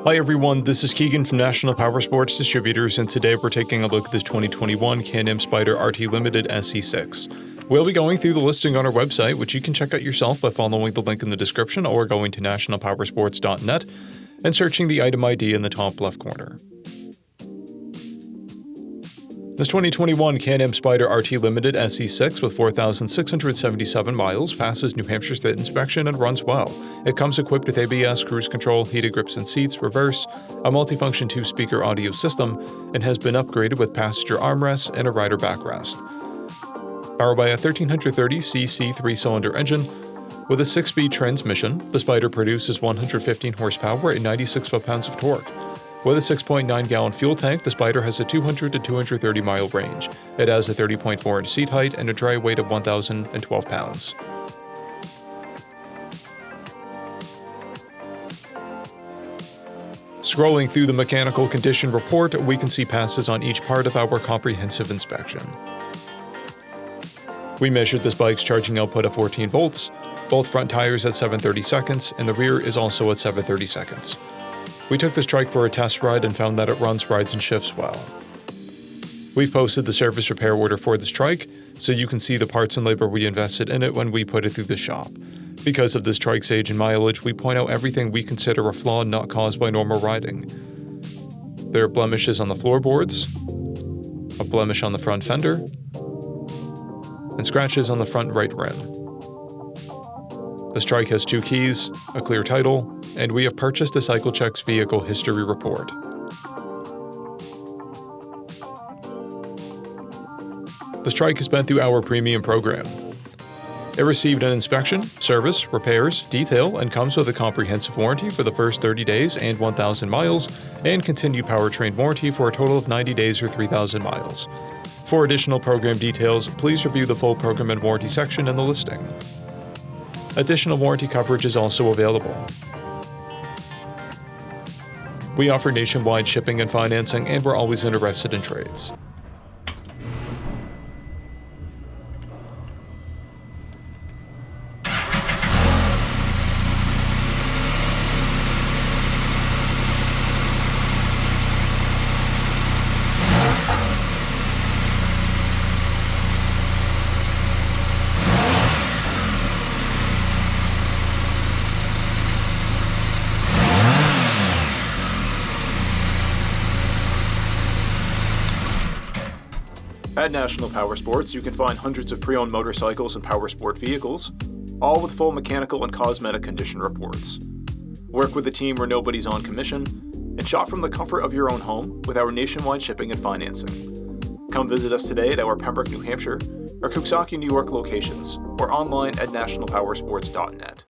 Hi everyone, this is Keegan from National Powersports Distributors, and today we're taking a look at this 2021 Can-Am SPYDER RT Limited SE6. We'll be going through the listing on our website, which you can check out yourself by following the link in the description or going to nationalpowersports.net and searching the item ID in the top left corner. This 2021 Can-Am SPYDER RT Limited SE6 with 4,677 miles passes New Hampshire State inspection and runs well. It comes equipped with ABS, cruise control, heated grips and seats, reverse, a multifunction 2-speaker audio system, and has been upgraded with passenger armrests and a rider backrest. Powered by a 1330cc 3-cylinder engine with a 6-speed transmission, the SPYDER produces 115 horsepower and 96 foot-pounds of torque. With a 6.9-gallon fuel tank, the SPYDER has a 200 to 230-mile range. It has a 30.4-inch seat height and a dry weight of 1,012 pounds. Scrolling through the mechanical condition report, we can see passes on each part of our comprehensive inspection. We measured this bike's charging output at 14 volts, both front tires at 730 seconds, and the rear is also at 730 seconds. We took this TRIKE for a test ride and found that it runs, rides, and shifts well. We've posted the service repair order for this TRIKE, so you can see the parts and labor we invested in it when we put it through the shop. Because of this TRIKE's age and mileage, we point out everything we consider a flaw not caused by normal riding. There are blemishes on the floorboards, a blemish on the front fender, and scratches on the front right rim. This TRIKE has 2 keys, a clear title, and we have purchased a CycleCheck's vehicle history report. This TRIKE has been through our premium program. It received an inspection, service, repairs, detail, and comes with a comprehensive warranty for the first 30 days and 1,000 miles, and continued powertrain warranty for a total of 90 days or 3,000 miles. For additional program details, please review the full program and warranty section in the listing. Additional warranty coverage is also available. We offer nationwide shipping and financing, and we're always interested in trades. At National Powersports, you can find hundreds of pre-owned motorcycles and powersport vehicles, all with full mechanical and cosmetic condition reports. Work with a team where nobody's on commission, and shop from the comfort of your own home with our nationwide shipping and financing. Come visit us today at our Pembroke, New Hampshire, or Coxsackie, New York locations, or online at nationalpowersports.net.